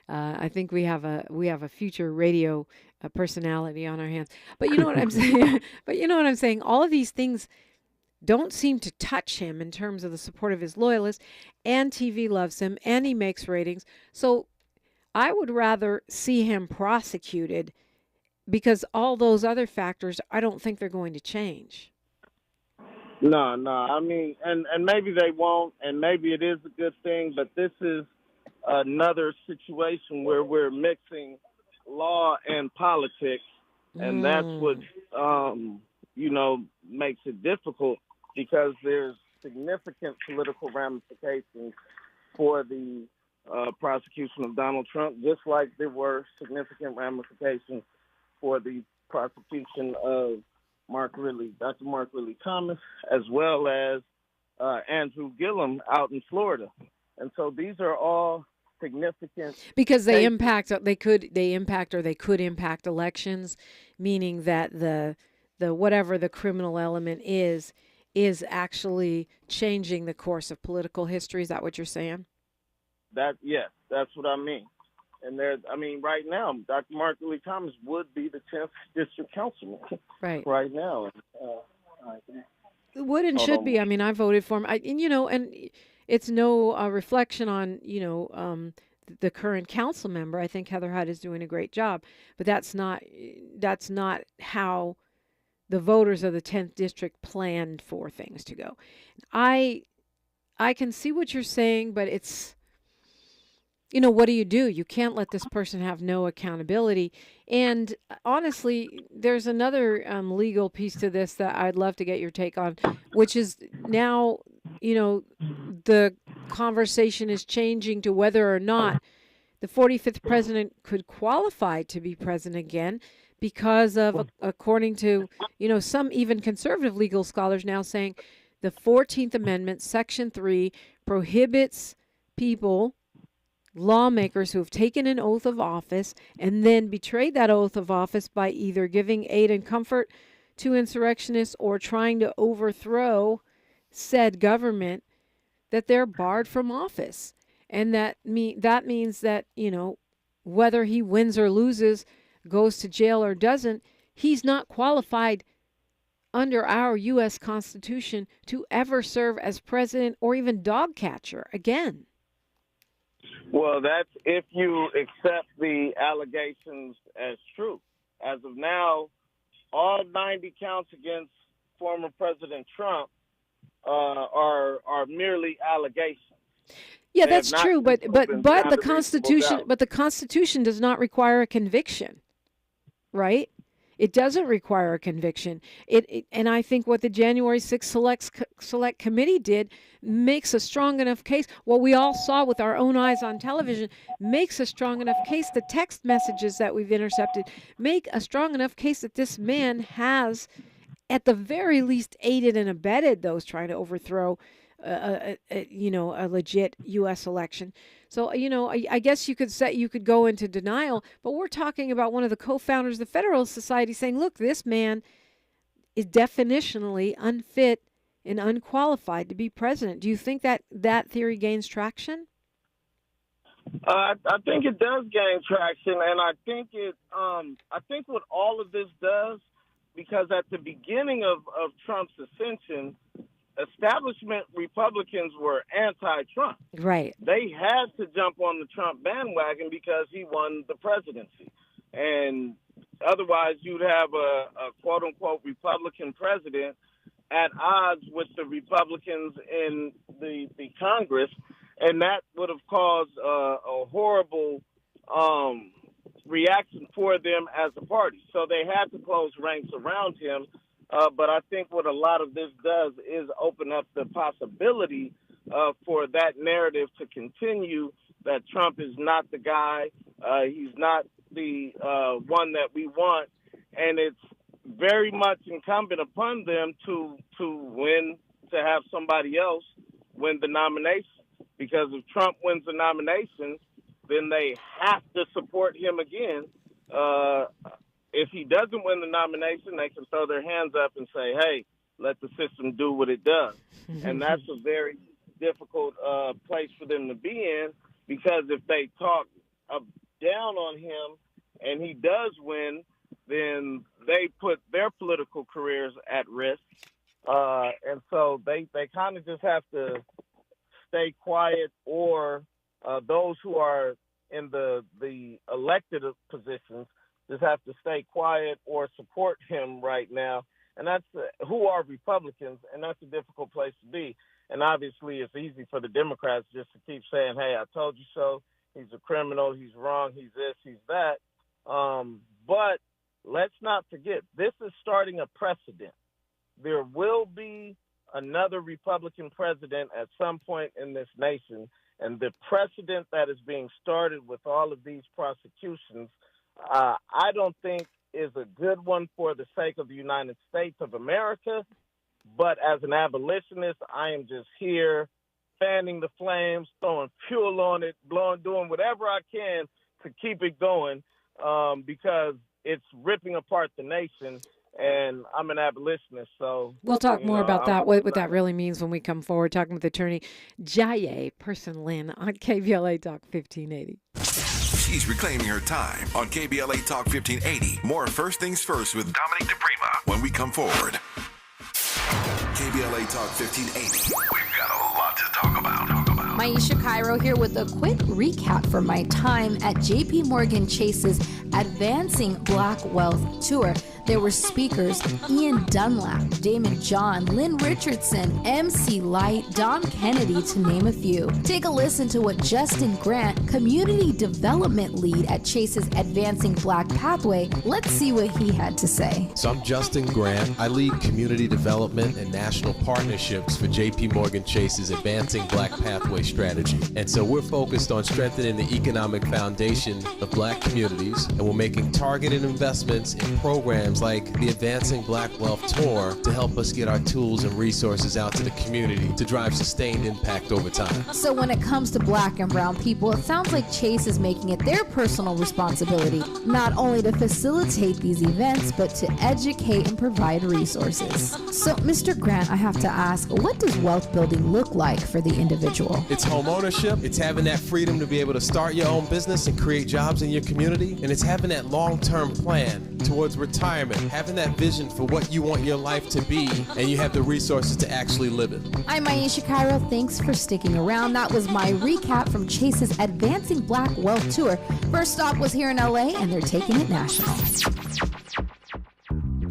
I think we have a future radio personality on our hands. But you know what I'm saying? All of these things don't seem to touch him in terms of the support of his loyalists, and TV loves him, and he makes ratings. So I would rather see him prosecuted, because all those other factors, I don't think they're going to change. No. I mean, and maybe they won't, and maybe it is a good thing, but this is another situation where we're mixing law and politics, and that's what makes it difficult, because there's significant political ramifications for the prosecution of Donald Trump, just like there were significant ramifications for the prosecution of Dr. Mark Ridley Thomas, as well as Andrew Gillum out in Florida. And so these are all significant, because they could impact elections, meaning that the whatever the criminal element is actually changing the course of political history. Is that what you're saying? That's what I mean. And right now, Dr. Mark Ridley Thomas would be the 10th district councilman right now. Would and should be. I mean, I voted for him. And it's no reflection on, the current council member. I think Heather Hutt is doing a great job, but that's not how the voters of the 10th district planned for things to go. I can see what you're saying, but it's, what do? You can't let this person have no accountability. And honestly, there's another legal piece to this that I'd love to get your take on, which is now, the conversation is changing to whether or not the 45th president could qualify to be president again, because of, according to, some even conservative legal scholars now saying the 14th Amendment, Section 3, prohibits lawmakers who have taken an oath of office and then betrayed that oath of office by either giving aid and comfort to insurrectionists or trying to overthrow said government, that they're barred from office. And that means that, whether he wins or loses, goes to jail or doesn't, he's not qualified under our U.S. Constitution to ever serve as president or even dog catcher again. Well, that's if you accept the allegations as true. As of now, all 90 counts against former President Trump are merely allegations. Yeah, that's true, but the Constitution does not require a conviction, right? It doesn't require a conviction. And I think what the January 6th Select Committee did makes a strong enough case. What we all saw with our own eyes on television makes a strong enough case. The text messages that we've intercepted make a strong enough case that this man has, at the very least, aided and abetted those trying to overthrow a legit U.S. election. So, I guess you could go into denial, but we're talking about one of the co-founders of the Federalist Society saying, look, this man is definitionally unfit and unqualified to be president. Do you think that theory gains traction? I think it does gain traction, and I think I think what all of this does, because at the beginning of Trump's ascension, establishment Republicans were anti-Trump. Right. They had to jump on the Trump bandwagon because he won the presidency. And otherwise, you'd have a quote-unquote Republican president at odds with the Republicans in the Congress, and that would have caused a horrible reaction for them as a party. So they had to close ranks around him. But I think what a lot of this does is open up the possibility for that narrative to continue, that Trump is not the guy, he's not the one that we want, and it's very much incumbent upon them to have somebody else win the nomination. Because if Trump wins the nomination, then they have to support him again. If he doesn't win the nomination, they can throw their hands up and say, hey, let the system do what it does. And that's a very difficult place for them to be in, because if they talk down on him and he does win, then they put their political careers at risk. And so they kind of just have to stay quiet, or those who are in the elected positions just have to stay quiet or support him right now. And that's who are Republicans, and that's a difficult place to be. And obviously it's easy for the Democrats just to keep saying, hey, I told you so. He's a criminal. He's wrong. He's this. He's that. But let's not forget, this is starting a precedent. There will be another Republican president at some point in this nation, and the precedent that is being started with all of these prosecutions, I don't think is a good one for the sake of the United States of America. But as an abolitionist, I am just here fanning the flames, throwing fuel on it, doing whatever I can to keep it going, because it's ripping apart the nation. And I'm an abolitionist, so... We'll talk more about that, what that really means when we come forward, talking with attorney Jaaye Person Lynne on KBLA Talk 1580. She's reclaiming her time on KBLA Talk 1580. More First Things First with Dominic DePrima when we come forward. KBLA Talk 1580. We've got a lot to talk about. Maisha Cairo here with a quick recap from my time at JP Morgan Chase's Advancing Black Wealth Tour. There were speakers Ian Dunlap, Damon John, Lynn Richardson, MC Light, Dom Kennedy, to name a few. Take a listen to what Justin Grant, Community Development Lead at Chase's Advancing Black Pathway, let's see what he had to say. So I'm Justin Grant. I lead community development and national partnerships for JP Morgan Chase's Advancing Black Pathway strategy. And so we're focused on strengthening the economic foundation of black communities, and we're making targeted investments in programs like the Advancing Black Wealth Tour to help us get our tools and resources out to the community to drive sustained impact over time. So when it comes to black and brown people, it sounds like Chase is making it their personal responsibility not only to facilitate these events, but to educate and provide resources. So Mr. Grant, I have to ask, what does wealth building look like for the individual? It's home ownership, it's having that freedom to be able to start your own business and create jobs in your community, and it's having that long-term plan towards retirement, having that vision for what you want your life to be, and you have the resources to actually live it. I'm Maisha Cairo. Thanks for sticking around. That was my recap from Chase's Advancing Black Wealth Tour. First stop was here in LA, and they're taking it national.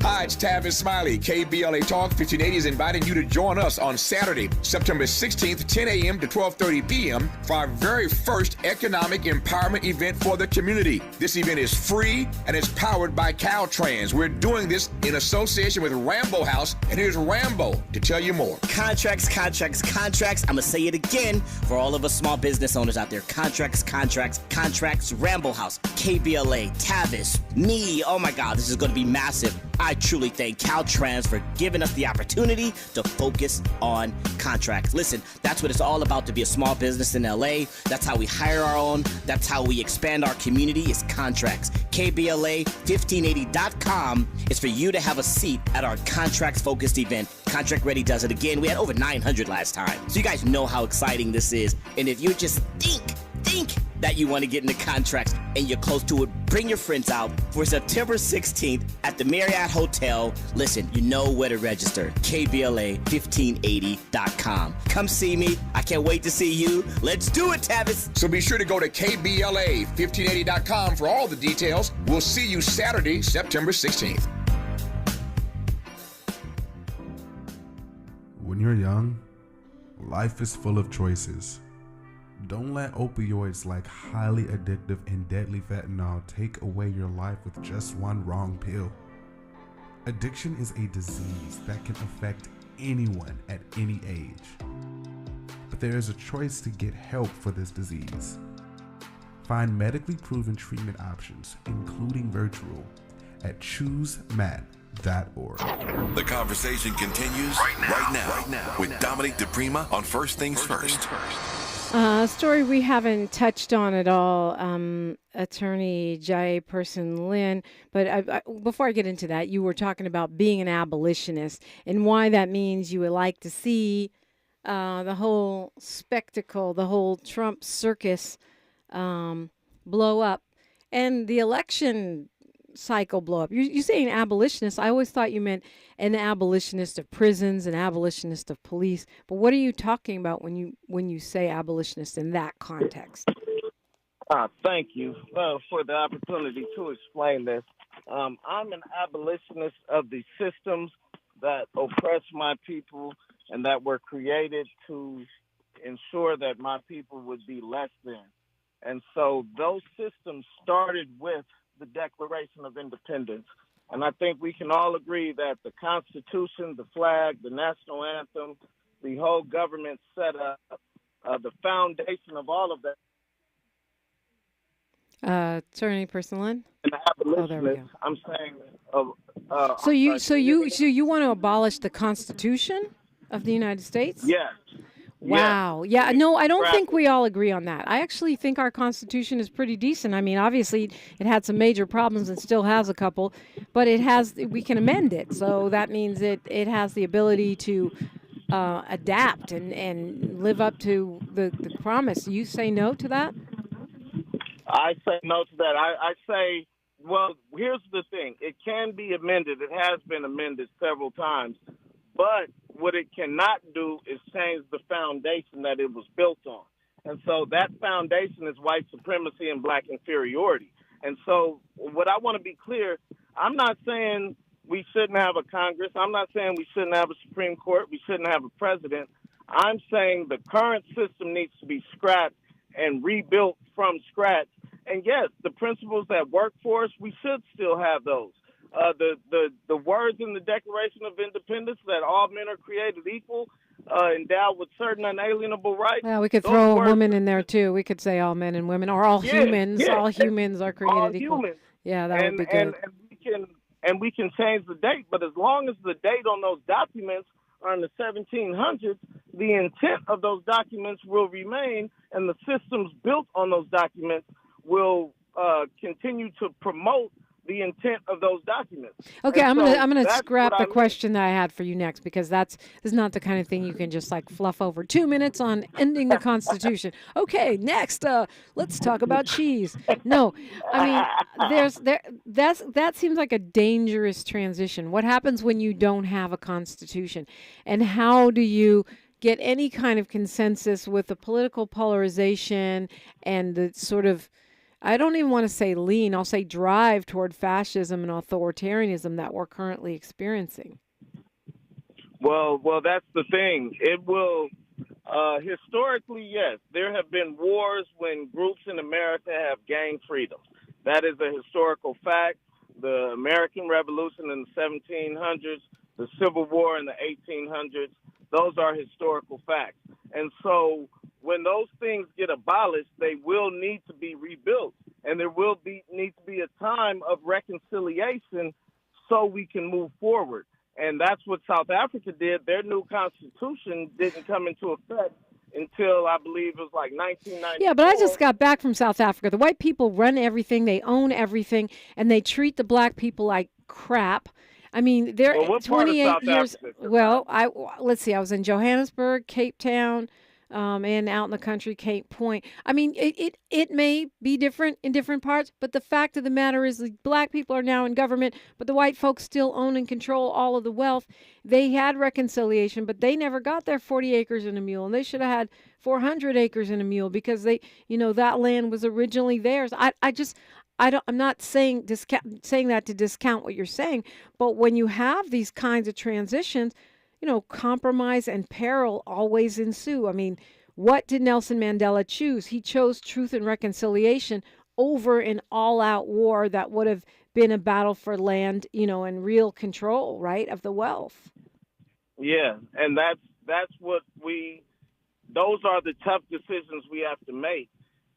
Hi, it's Tavis Smiley. KBLA Talk 1580 is inviting you to join us on Saturday, September 16th, 10 a.m. to 12:30 p.m. for our very first economic empowerment event for the community. This event is free and it's powered by Caltrans. We're doing this in association with Rambo House, and here's Rambo to tell you more. Contracts. I'm going to say it again for all of us small business owners out there. Contracts. Rambo House, KBLA, Tavis, me. Oh my God, this is going to be massive. I truly thank Caltrans for giving us the opportunity to focus on contracts. Listen, that's what it's all about to be a small business in LA. That's how we hire our own. That's how we expand our community, is contracts. KBLA1580.com is for you to have a seat at our contracts-focused event. Contract Ready does it again. We had over 900 last time. So you guys know how exciting this is. And if you just think that you want to get into contracts and you're close to it, bring your friends out for September 16th at the Marriott Hotel. Listen, you know where to register. KBLA1580.com. Come see me. I can't wait to see you. Let's do it, Tavis. So be sure to go to KBLA1580.com for all the details. We'll see you Saturday, September 16th. When you're young, life is full of choices. Don't let opioids like highly addictive and deadly fentanyl take away your life with just one wrong pill. Addiction is a disease that can affect anyone at any age. But there is a choice to get help for this disease. Find medically proven treatment options, including virtual, at choosemat.org. The conversation continues right now with Dominic DePrima on First Things First. A story we haven't touched on at all, attorney Jaaye Person Lynne. But before I get into that, you were talking about being an abolitionist and why that means you would like to see the whole spectacle, the whole Trump circus blow up and the election cycle blow up. You're saying abolitionist. I always thought you meant an abolitionist of prisons, an abolitionist of police. But what are you talking about when you say abolitionist in that context? Thank you for the opportunity to explain this. I'm an abolitionist of the systems that oppress my people and that were created to ensure that my people would be less than. And so those systems started with the Declaration of Independence. And I think we can all agree that the Constitution, the flag, the national anthem, the whole government set up, the foundation of all of that. Attorney Person Lynne? Oh, there we go. I'm saying. So you want to abolish the Constitution of the United States? Yes. Wow. Yeah. No, I don't think we all agree on that. I actually think our Constitution is pretty decent. I mean, obviously, it had some major problems and still has a couple, but we can amend it. So that means it has the ability to adapt and live up to the promise. You say no to that? I say no to that. I say, well, here's the thing. It can be amended. It has been amended several times. But what it cannot do is change the foundation that it was built on. And so that foundation is white supremacy and black inferiority. And so what I want to be clear, I'm not saying we shouldn't have a Congress. I'm not saying we shouldn't have a Supreme Court. We shouldn't have a president. I'm saying the current system needs to be scrapped and rebuilt from scratch. And yes, the principles that work for us, we should still have those. The words in the Declaration of Independence that all men are created equal, endowed with certain unalienable rights. Well, we could throw a woman in there too. We could say all men and women, or all humans. Yeah. All humans are created all equal. Humans. Yeah, that would be good. And we can change the date, but as long as the date on those documents are in the 1700s, the intent of those documents will remain, and the systems built on those documents will continue to promote the intent of those documents. Okay, I'm gonna scrap the question that I had for you next, because this is not the kind of thing you can just like fluff over. 2 minutes on ending the Constitution. Okay, next, let's talk about cheese. No, I mean that seems like a dangerous transition. What happens when you don't have a Constitution, and how do you get any kind of consensus with the political polarization and the sort of, I don't even want to say lean, I'll say drive toward fascism and authoritarianism that we're currently experiencing? Well, that's the thing. It will, historically, yes, there have been wars when groups in America have gained freedom. That is a historical fact. The American Revolution in the 1700s, the Civil War in the 1800s, those are historical facts. And so when those things get abolished, they will need to be rebuilt. And there will need to be a time of reconciliation so we can move forward. And that's what South Africa did. Their new constitution didn't come into effect until I believe it was like 1994. Yeah, but I just got back from South Africa. The white people run everything, they own everything, and they treat the black people like crap. I mean, they're Well, what part of 28 South years. Africa? Well, let's see. I was in Johannesburg, Cape Town, and out in the country, Cape Point. I mean, it may be different in different parts, but the fact of the matter is, the black people are now in government, but the white folks still own and control all of the wealth. They had reconciliation, but they never got their 40 acres and a mule, and they should have had 400 acres and a mule because that land was originally theirs. I'm not saying that to discount what you're saying, but when you have these kinds of transitions, compromise and peril always ensue. I mean, what did Nelson Mandela choose? He chose truth and reconciliation over an all-out war that would have been a battle for land, and real control, right, of the wealth. Yeah, and that's what those are the tough decisions we have to make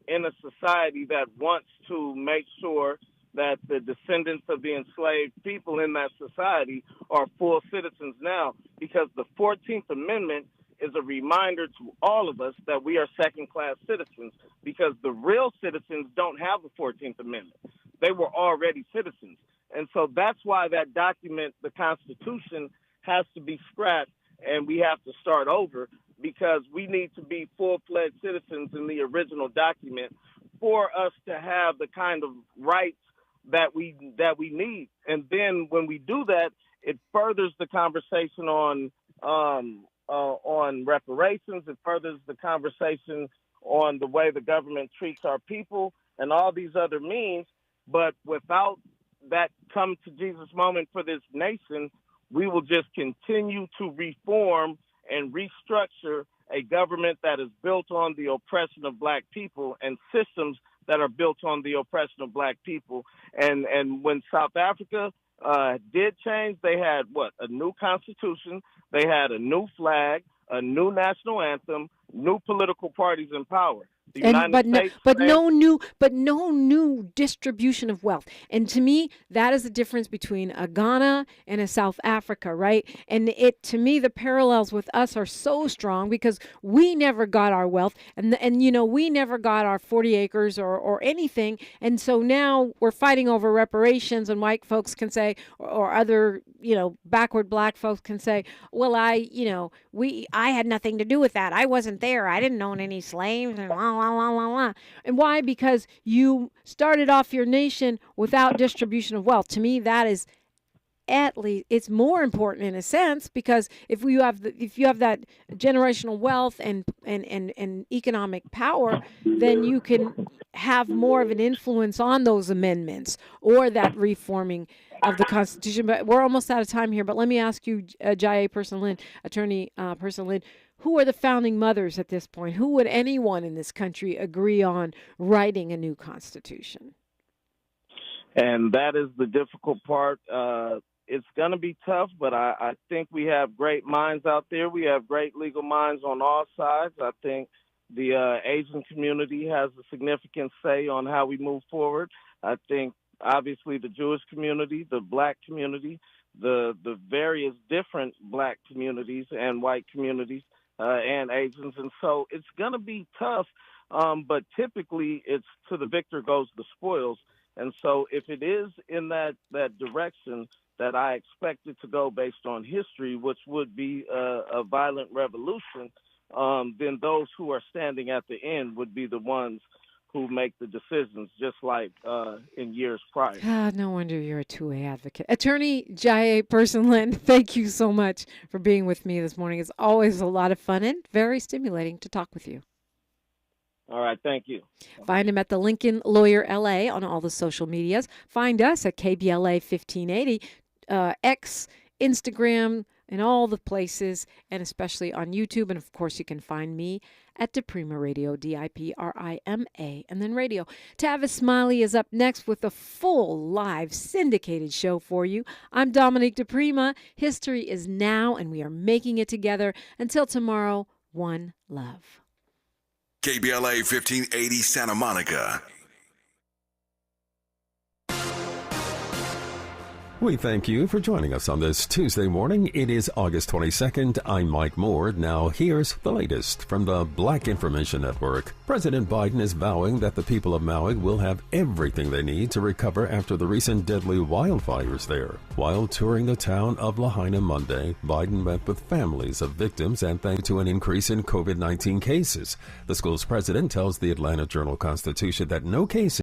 in a society that wants to make sure that the descendants of the enslaved people in that society are full citizens now, because the 14th Amendment is a reminder to all of us that we are second-class citizens, because the real citizens don't have the 14th Amendment. They were already citizens. And so that's why that document, the Constitution, has to be scrapped, and we have to start over, because we need to be full-fledged citizens in the original document for us to have the kind of rights that we need. And then when we do that, it furthers the conversation on reparations. It furthers the conversation on the way the government treats our people and all these other means. But without that come to Jesus moment for this nation, we will just continue to reform and restructure a government that is built on the oppression of black people and systems that are built on the oppression of black people. And when South Africa did change, they had a new constitution, they had a new flag, a new national anthem, new political parties in power. But no new distribution of wealth. And to me, that is the difference between a Ghana and a South Africa, right? And to me, the parallels with us are so strong because we never got our wealth, and we never got our 40 acres or anything. And so now we're fighting over reparations, and white folks can say, or other backward black folks can say, well, I had nothing to do with that. I wasn't there. I didn't own any slaves, and blah, blah, blah, blah. And why? Because you started off your nation without distribution of wealth. To me, that is, at least, it's more important in a sense, because if you have that generational wealth and economic power, then you can have more of an influence on those amendments or that reforming of the Constitution. But we're almost out of time here. But let me ask you, Jaaye Person Lynne, Attorney Person Lynne, who are the founding mothers at this point? Who would anyone in this country agree on writing a new constitution? And that is the difficult part. It's going to be tough, but I think we have great minds out there. We have great legal minds on all sides. I think the Asian community has a significant say on how we move forward. I think, obviously, the Jewish community, the black community, the various different black communities and white communities, and Asians. And so it's going to be tough, but typically it's to the victor goes the spoils. And so if it is in that direction that I expect it to go based on history, which would be a violent revolution, then those who are standing at the end would be the ones who make the decisions, just like in years prior. No wonder you're a two-way advocate. Attorney Jaaye Person Lynne, thank you so much for being with me this morning. It's always a lot of fun and very stimulating to talk with you. All right, thank you. Find him at the Lincoln Lawyer LA on all the social medias. Find us at KBLA 1580, X, Instagram, and all the places, and especially on YouTube. And, of course, you can find me at Diprima Radio, DIPRIMA, and then radio. Tavis Smiley is up next with a full live syndicated show for you. I'm Dominique Diprima. History is now, and we are making it together. Until tomorrow, one love. KBLA 1580 Santa Monica. We thank you for joining us on this Tuesday morning. It is August 22nd. I'm Mike Moore. Now here's the latest from the Black Information Network. President Biden is vowing that the people of Maui will have everything they need to recover after the recent deadly wildfires there. While touring the town of Lahaina Monday, Biden met with families of victims and thanked to an increase in COVID-19 cases. The school's president tells the Atlanta Journal-Constitution that no cases